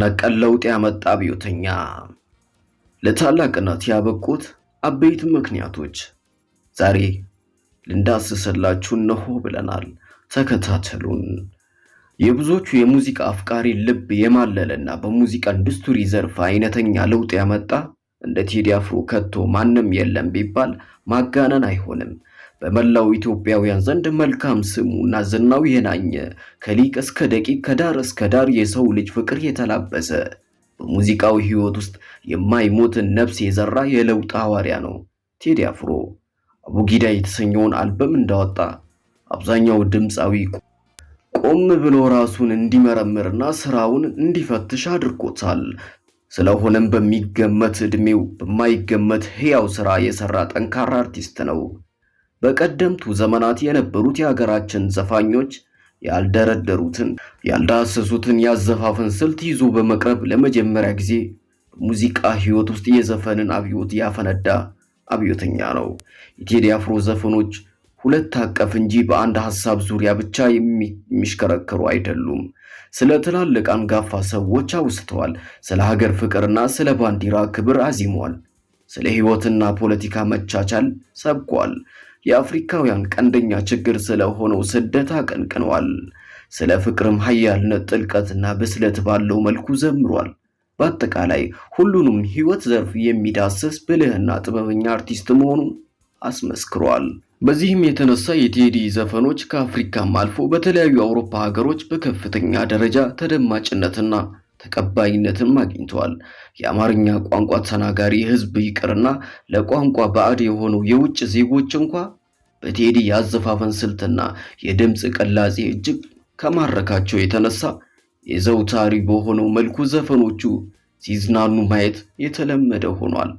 ነቀል ለውጥ ያመጣ አብዮተኛ። ለታላቅነት ያበቁት አበይት ምክንያቶች ዛሬ ልንዳስስላችሁ እነሆ ብለናል። ተከታተሉን። የብዙዎቹ የሙዚቃ አፍቃሪ ልብ የማለለና በሙዚቃ ኢንዱስትሪ ዘርፍ አይነተኛ ለውጥ ያመጣ እንደ ቴዲ አፍሮ ከቶ ማንም የለም ቢባል ማጋነን አይሆንም። በመላው ኢትዮጵያውያን ዘንድ መልካም ስሙና ዝናው የናኘ ከሊቅ እስከ ደቂቅ ከዳር እስከ ዳር የሰው ልጅ ፍቅር የተላበሰ በሙዚቃው ህይወት ውስጥ የማይሞትን ነፍስ የዘራ የለውጥ ሐዋርያ ነው ቴዲ አፍሮ። አቡጊዳ የተሰኘውን አልበም እንዳወጣ አብዛኛው ድምፃዊ ቆም ብሎ ራሱን እንዲመረምርና ስራውን እንዲፈትሽ አድርጎታል። ስለሆነም በሚገመት እድሜው በማይገመት ህያው ስራ የሰራ ጠንካራ አርቲስት ነው። በቀደምቱ ዘመናት የነበሩት የሀገራችን ዘፋኞች ያልደረደሩትን ያልዳሰሱትን ያዘፋፈን ስልት ይዞ በመቅረብ ለመጀመሪያ ጊዜ በሙዚቃ ህይወት ውስጥ የዘፈንን አብዮት ያፈነዳ አብዮተኛ ነው። የቴዲ አፍሮ ዘፈኖች ሁለት አቀፍ እንጂ በአንድ ሐሳብ ዙሪያ ብቻ የሚሽከረከሩ አይደሉም። ስለ ትላልቅ አንጋፋ ሰዎች አውስተዋል። ስለ ሀገር ፍቅርና ስለ ባንዲራ ክብር አዚሟል። ስለ ህይወትና ፖለቲካ መቻቻል ሰብኳል። የአፍሪካውያን ቀንደኛ ችግር ስለሆነው ስደት አቀንቅነዋል። ስለ ፍቅርም ኃያልነት ጥልቀትና ብስለት ባለው መልኩ ዘምሯል። በአጠቃላይ ሁሉንም ህይወት ዘርፍ የሚዳስስ ብልህና ጥበበኛ አርቲስት መሆኑን አስመስክሯል። በዚህም የተነሳ የቴዲ ዘፈኖች ከአፍሪካም አልፎ በተለያዩ አውሮፓ ሀገሮች በከፍተኛ ደረጃ ተደማጭነትና ተቀባይነትን አግኝተዋል። የአማርኛ ቋንቋ ተናጋሪ ህዝብ ይቅርና ለቋንቋ ባዕድ የሆኑ የውጭ ዜጎች እንኳ በቴዲ ያዘፋፈን ስልትና የድምጽ ቅላጼ እጅግ ከማረካቸው የተነሳ የዘውታሪ በሆነው መልኩ ዘፈኖቹ ሲዝናኑ ማየት የተለመደ ሆኗል።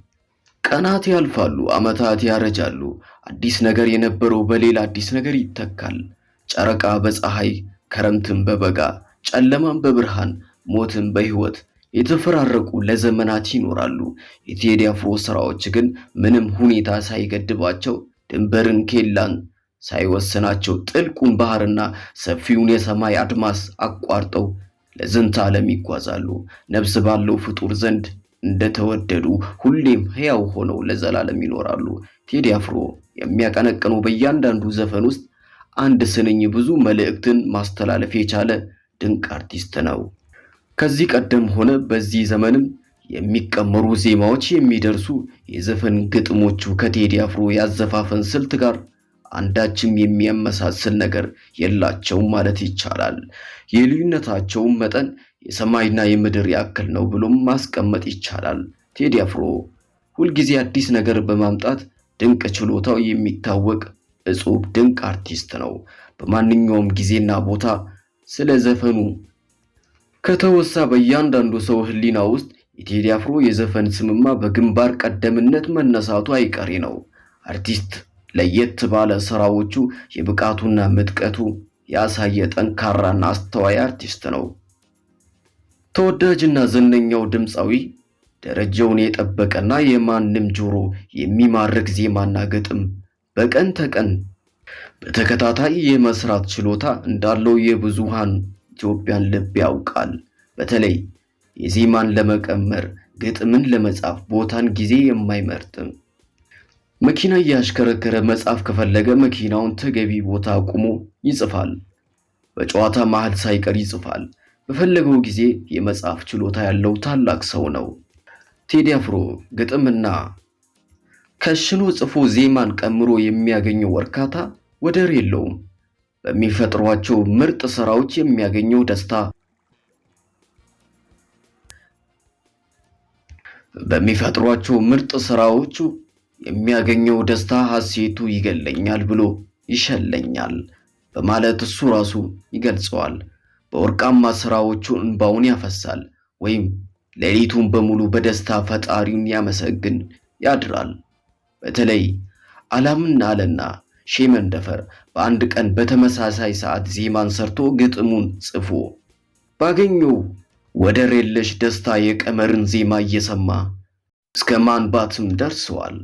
ቀናት ያልፋሉ፣ ዓመታት ያረጃሉ። አዲስ ነገር የነበረው በሌላ አዲስ ነገር ይተካል። ጨረቃ በፀሐይ፣ ክረምትን በበጋ፣ ጨለማን በብርሃን፣ ሞትን በህይወት የተፈራረቁ ለዘመናት ይኖራሉ። የቴዲ አፍሮ ስራዎች ግን ምንም ሁኔታ ሳይገድባቸው ድንበርን ኬላን ሳይወስናቸው ጥልቁን ባህርና ሰፊውን የሰማይ አድማስ አቋርጠው ለዝንተ ዓለም ይጓዛሉ። ነፍስ ባለው ፍጡር ዘንድ እንደተወደዱ ሁሌም ሕያው ሆነው ለዘላለም ይኖራሉ። ቴዲ አፍሮ የሚያቀነቅነው በእያንዳንዱ ዘፈን ውስጥ አንድ ስንኝ ብዙ መልእክትን ማስተላለፍ የቻለ ድንቅ አርቲስት ነው። ከዚህ ቀደም ሆነ በዚህ ዘመንም የሚቀመሩ ዜማዎች የሚደርሱ የዘፈን ግጥሞቹ ከቴዲ አፍሮ ያዘፋፈን ስልት ጋር አንዳችም የሚያመሳስል ነገር የላቸውም ማለት ይቻላል። የልዩነታቸውም መጠን የሰማይና የምድር ያክል ነው ብሎም ማስቀመጥ ይቻላል። ቴዲ አፍሮ ሁልጊዜ አዲስ ነገር በማምጣት ድንቅ ችሎታው የሚታወቅ እጹብ ድንቅ አርቲስት ነው። በማንኛውም ጊዜና ቦታ ስለ ዘፈኑ ከተወሳ በእያንዳንዱ ሰው ህሊና ውስጥ የቴዲ አፍሮ የዘፈን ስምማ በግንባር ቀደምነት መነሳቱ አይቀሬ ነው። አርቲስት ለየት ባለ ስራዎቹ የብቃቱና ምጥቀቱ ያሳየ ጠንካራና አስተዋይ አርቲስት ነው። ተወዳጅና ዝነኛው ድምፃዊ ደረጃውን የጠበቀና የማንም ጆሮ የሚማርክ ዜማና ግጥም በቀን ተቀን በተከታታይ የመስራት ችሎታ እንዳለው የብዙሃን ኢትዮጵያን ልብ ያውቃል። በተለይ የዜማን ለመቀመር ግጥምን ለመጻፍ ቦታን ጊዜ የማይመርጥም። መኪና እያሽከረከረ መጻፍ ከፈለገ መኪናውን ተገቢ ቦታ አቁሞ ይጽፋል። በጨዋታ መሃል ሳይቀር ይጽፋል። በፈለገው ጊዜ የመጻፍ ችሎታ ያለው ታላቅ ሰው ነው። ቴዲ አፍሮ ግጥምና ከሽኖ ጽፎ ዜማን ቀምሮ የሚያገኘው እርካታ ወደር የለውም። በሚፈጥሯቸው ምርጥ ስራዎች የሚያገኘው ደስታ ሐሴቱ ይገለኛል ብሎ ይሸለኛል በማለት እሱ ራሱ ይገልጸዋል። በወርቃማ ስራዎቹ እንባውን ያፈሳል ወይም ሌሊቱን በሙሉ በደስታ ፈጣሪውን ያመሰግን ያድራል። በተለይ አላምን አለና ሼመንደፈር በአንድ ቀን በተመሳሳይ ሰዓት ዜማን ሰርቶ ግጥሙን ጽፎ ባገኘው ወደር የለሽ ደስታ የቀመርን ዜማ እየሰማ እስከ ማንባትም ደርሰዋል።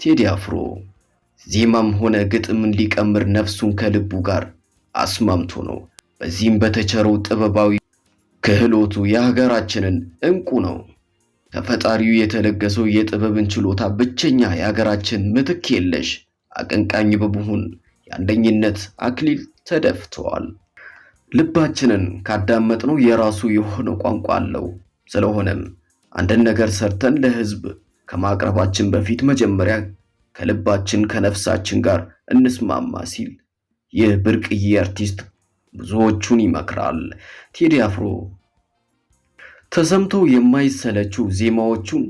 ቴዲ አፍሮ ዜማም ሆነ ግጥምን ሊቀምር ነፍሱን ከልቡ ጋር አስማምቶ ነው። በዚህም በተቸረው ጥበባዊ ክህሎቱ የሀገራችንን እንቁ ነው። ከፈጣሪው የተለገሰው የጥበብን ችሎታ ብቸኛ የሀገራችን ምትክ የለሽ አቀንቃኝ በመሆን የአንደኝነት አክሊል ተደፍተዋል። ልባችንን ካዳመጥነው የራሱ የሆነ ቋንቋ አለው። ስለሆነም አንድን ነገር ሰርተን ለህዝብ ከማቅረባችን በፊት መጀመሪያ ከልባችን ከነፍሳችን ጋር እንስማማ ሲል ይህ ብርቅዬ አርቲስት ብዙዎቹን ይመክራል። ቴዲ አፍሮ ተሰምተው የማይሰለቹ ዜማዎቹን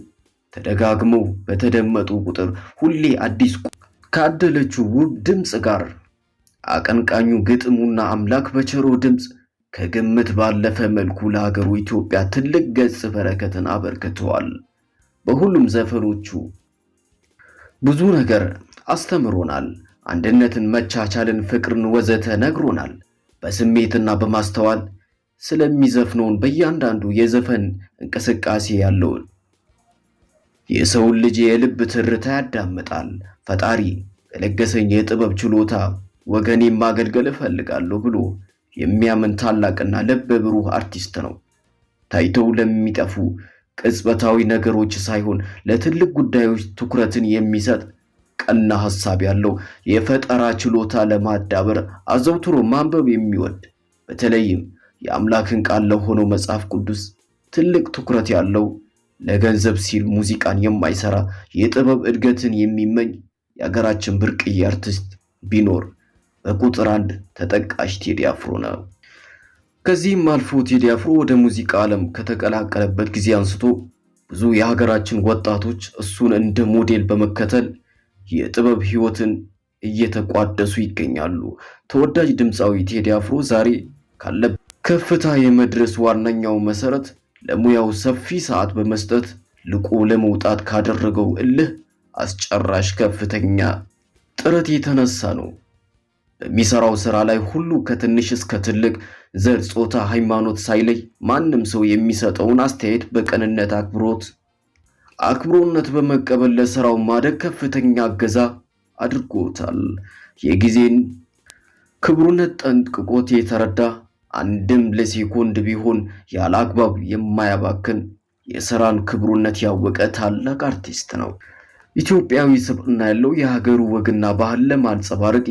ተደጋግመው በተደመጡ ቁጥር ሁሌ አዲስ ካደለችው ውብ ድምፅ ጋር አቀንቃኙ ግጥሙና አምላክ በቸሮ ድምፅ ከግምት ባለፈ መልኩ ለሀገሩ ኢትዮጵያ ትልቅ ገጽ በረከትን አበርክተዋል። በሁሉም ዘፈኖቹ ብዙ ነገር አስተምሮናል። አንድነትን፣ መቻቻልን፣ ፍቅርን ወዘተ ነግሮናል። በስሜትና በማስተዋል ስለሚዘፍነውን በእያንዳንዱ የዘፈን እንቅስቃሴ ያለውን የሰውን ልጅ የልብ ትርታ ያዳምጣል። ፈጣሪ በለገሰኝ የጥበብ ችሎታ ወገኔን ማገልገል እፈልጋለሁ ብሎ የሚያምን ታላቅና ልበ ብሩህ አርቲስት ነው። ታይተው ለሚጠፉ ቅጽበታዊ ነገሮች ሳይሆን ለትልቅ ጉዳዮች ትኩረትን የሚሰጥ ቀና ሐሳብ ያለው የፈጠራ ችሎታ ለማዳበር አዘውትሮ ማንበብ የሚወድ በተለይም የአምላክን ቃል ለሆነው መጽሐፍ ቅዱስ ትልቅ ትኩረት ያለው ለገንዘብ ሲል ሙዚቃን የማይሰራ የጥበብ እድገትን የሚመኝ የሀገራችን ብርቅዬ አርቲስት ቢኖር በቁጥር አንድ ተጠቃሽ ቴዲ አፍሮ ነው። ከዚህም አልፎ ቴዲ አፍሮ ወደ ሙዚቃ ዓለም ከተቀላቀለበት ጊዜ አንስቶ ብዙ የሀገራችን ወጣቶች እሱን እንደ ሞዴል በመከተል የጥበብ ሕይወትን እየተቋደሱ ይገኛሉ። ተወዳጅ ድምፃዊ ቴዲ አፍሮ ዛሬ ካለበት ከፍታ የመድረስ ዋነኛው መሰረት ለሙያው ሰፊ ሰዓት በመስጠት ልቆ ለመውጣት ካደረገው እልህ አስጨራሽ ከፍተኛ ጥረት የተነሳ ነው። በሚሰራው ስራ ላይ ሁሉ ከትንሽ እስከ ትልቅ ዘር፣ ጾታ፣ ሃይማኖት ሳይለይ ማንም ሰው የሚሰጠውን አስተያየት በቅንነት አክብሮነት በመቀበል ለስራው ማደግ ከፍተኛ እገዛ አድርጎታል። የጊዜን ክብሩነት ጠንቅቆት የተረዳ አንድም ለሴኮንድ ቢሆን ያለ አግባብ የማያባክን የስራን ክብሩነት ያወቀ ታላቅ አርቲስት ነው። ኢትዮጵያዊ ስብዕና ያለው የሀገሩ ወግና ባህል ለማንጸባረቅ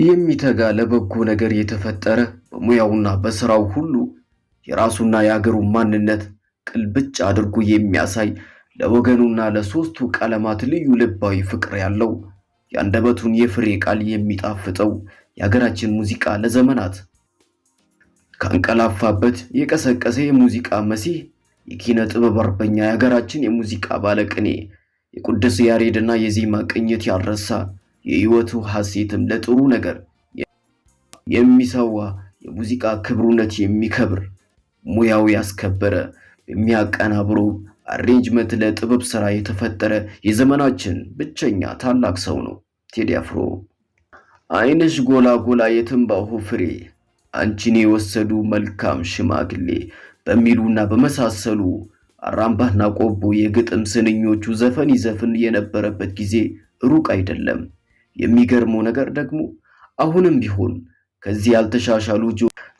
የሚተጋ ለበጎ ነገር የተፈጠረ በሙያውና በስራው ሁሉ የራሱና የሀገሩ ማንነት ቅልብጭ አድርጎ የሚያሳይ ለወገኑና ለሶስቱ ቀለማት ልዩ ልባዊ ፍቅር ያለው የአንደበቱን የፍሬ ቃል የሚጣፍጠው የሀገራችን ሙዚቃ ለዘመናት ካንቀላፋበት የቀሰቀሰ የሙዚቃ መሲህ የኪነ ጥበብ አርበኛ የሀገራችን የሙዚቃ ባለቅኔ የቅዱስ ያሬድና የዜማ ቅኝት ያልረሳ የህይወቱ ሐሴትም ለጥሩ ነገር የሚሰዋ የሙዚቃ ክብሩነት የሚከብር ሙያው ያስከበረ የሚያቀናብሩ አሬንጅመንት ለጥበብ ስራ የተፈጠረ የዘመናችን ብቸኛ ታላቅ ሰው ነው ቴዲ አፍሮ። አይንሽ ጎላ ጎላ የትንባሆ ፍሬ አንቺን የወሰዱ መልካም ሽማግሌ በሚሉና በመሳሰሉ አራምባና ቆቦ የግጥም ስንኞቹ ዘፈን ይዘፍን የነበረበት ጊዜ ሩቅ አይደለም። የሚገርመው ነገር ደግሞ አሁንም ቢሆን ከዚህ ያልተሻሻሉ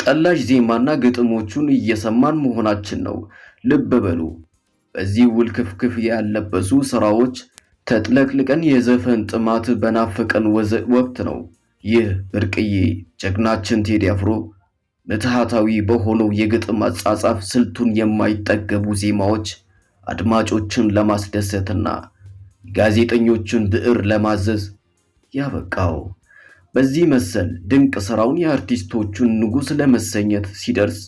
ጠላሽ ዜማና ግጥሞቹን እየሰማን መሆናችን ነው። ልብ በሉ። በዚህ ውልክፍክፍ ያለበሱ ስራዎች ተጥለቅልቀን የዘፈን ጥማት በናፈቀን ወቅት ነው ይህ ብርቅዬ ጀግናችን ቴዲ አፍሮ ምትሃታዊ በሆነው የግጥም አጻጻፍ ስልቱን የማይጠገቡ ዜማዎች አድማጮችን ለማስደሰትና ጋዜጠኞችን ብዕር ለማዘዝ ያበቃው። በዚህ መሰል ድንቅ ስራውን የአርቲስቶቹን ንጉሥ ለመሰኘት ሲደርስ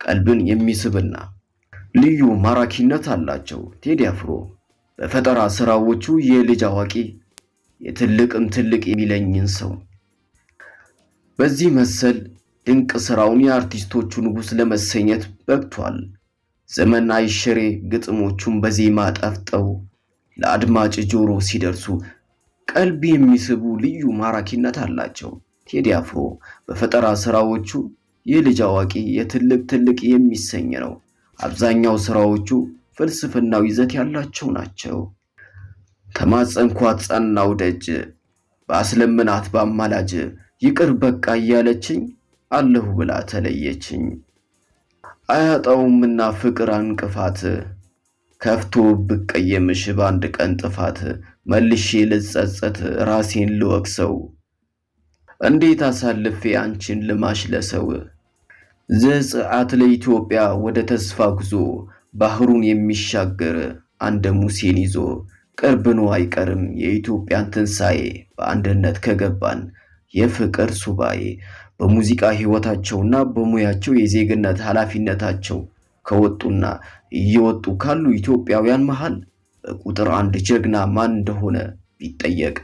ቀልብን የሚስብና ልዩ ማራኪነት አላቸው። ቴዲ አፍሮ በፈጠራ ስራዎቹ የልጅ አዋቂ የትልቅም ትልቅ የሚለኝን ሰው በዚህ መሰል ድንቅ ስራውን የአርቲስቶቹ ንጉሥ ለመሰኘት በቅቷል። ዘመን አይሽሬ ግጥሞቹን በዜማ ጠፍጠው ለአድማጭ ጆሮ ሲደርሱ ቀልብ የሚስቡ ልዩ ማራኪነት አላቸው። ቴዲ አፍሮ በፈጠራ ስራዎቹ የልጅ አዋቂ የትልቅ የሚሰኝ ነው። አብዛኛው ስራዎቹ ፍልስፍናዊ ይዘት ያላቸው ናቸው። ተማጸንኳት ጸናው ደጅ ባስለምናት ባማላጅ ይቅር በቃ እያለችኝ አለሁ ብላ ተለየችኝ። አያጣውምና ፍቅር እንቅፋት ከፍቶ ብቀየምሽ በአንድ ቀን ጥፋት መልሼ ልጸጸት ራሴን ልወቅሰው እንዴት አሳልፌ አንቺን ልማሽ ለሰው ዘጽአት ለኢትዮጵያ ወደ ተስፋ ጉዞ ባህሩን የሚሻገር አንደ ሙሴን ይዞ ቅርብ ነው አይቀርም የኢትዮጵያን ትንሣኤ በአንድነት ከገባን የፍቅር ሱባኤ በሙዚቃ ሕይወታቸውና በሙያቸው የዜግነት ኃላፊነታቸው ከወጡና እየወጡ ካሉ ኢትዮጵያውያን መሃል በቁጥር አንድ ጀግና ማን እንደሆነ ቢጠየቅ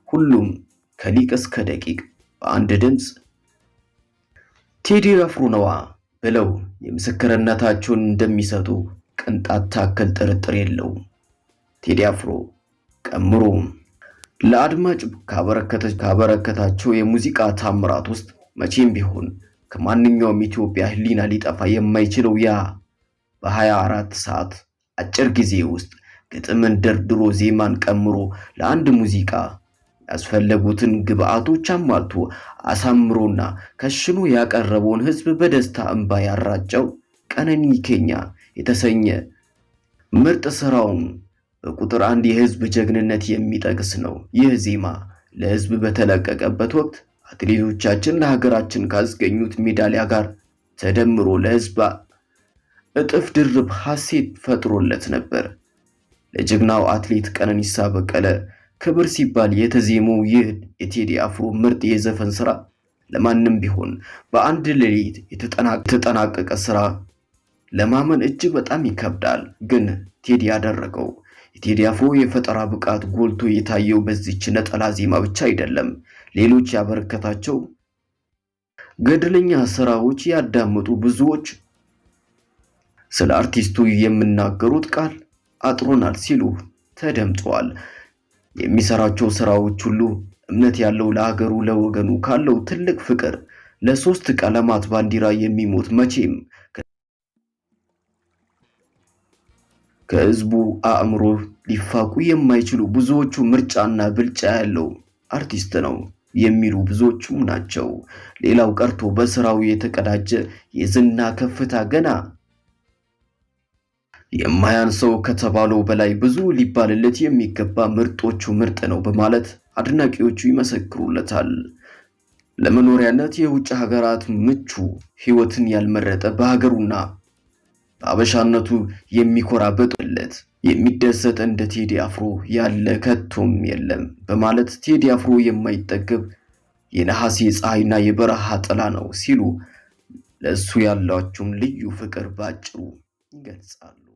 ሁሉም ከሊቅ እስከ ደቂቅ በአንድ ድምፅ ቴዲ አፍሮ ነዋ ብለው የምስክርነታቸውን እንደሚሰጡ ቅንጣት ታክል ጥርጥር የለውም። ቴዲ አፍሮ ቀምሮ ለአድማጭ ካበረከታቸው የሙዚቃ ታምራት ውስጥ መቼም ቢሆን ከማንኛውም ኢትዮጵያ ሕሊና ሊጠፋ የማይችለው ያ በ24 ሰዓት አጭር ጊዜ ውስጥ ግጥምን ደርድሮ ዜማን ቀምሮ ለአንድ ሙዚቃ ያስፈለጉትን ግብአቶች አሟልቶ አሳምሮና ከሽኖ ያቀረበውን ሕዝብ በደስታ እንባ ያራጨው ቀነኒ ኬኛ የተሰኘ ምርጥ ስራውን በቁጥር አንድ የሕዝብ ጀግንነት የሚጠቅስ ነው። ይህ ዜማ ለሕዝብ በተለቀቀበት ወቅት አትሌቶቻችን ለሀገራችን ካስገኙት ሜዳሊያ ጋር ተደምሮ ለሕዝብ እጥፍ ድርብ ሐሴት ፈጥሮለት ነበር። ለጀግናው አትሌት ቀነኒሳ በቀለ ክብር ሲባል የተዜመው ይህ የቴዲ አፍሮ ምርጥ የዘፈን ስራ ለማንም ቢሆን በአንድ ሌሊት የተጠናቀቀ ስራ ለማመን እጅግ በጣም ይከብዳል። ግን ቴዲ ያደረገው የቴዲ አፍሮ የፈጠራ ብቃት ጎልቶ የታየው በዚች ነጠላ ዜማ ብቻ አይደለም። ሌሎች ያበረከታቸው ገድለኛ ስራዎች ያዳመጡ ብዙዎች ስለ አርቲስቱ የሚናገሩት ቃል አጥሮናል ሲሉ ተደምጠዋል። የሚሰራቸው ስራዎች ሁሉ እምነት ያለው ለሀገሩ ለወገኑ ካለው ትልቅ ፍቅር ለሶስት ቀለማት ባንዲራ የሚሞት መቼም ከህዝቡ አእምሮ ሊፋቁ የማይችሉ ብዙዎቹ ምርጫና ብልጫ ያለው አርቲስት ነው የሚሉ ብዙዎቹም ናቸው። ሌላው ቀርቶ በስራው የተቀዳጀ የዝና ከፍታ ገና የማያንሰው ከተባለው በላይ ብዙ ሊባልለት የሚገባ ምርጦቹ ምርጥ ነው በማለት አድናቂዎቹ ይመሰክሩለታል። ለመኖሪያነት የውጭ ሀገራት ምቹ ህይወትን ያልመረጠ በሀገሩና በአበሻነቱ የሚኮራ በጦለት የሚደሰት እንደ ቴዲ አፍሮ ያለ ከቶም የለም በማለት ቴዲ አፍሮ የማይጠገብ የነሐሴ ፀሐይና የበረሃ ጥላ ነው ሲሉ ለእሱ ያላቸውን ልዩ ፍቅር ባጭሩ ይገልጻሉ።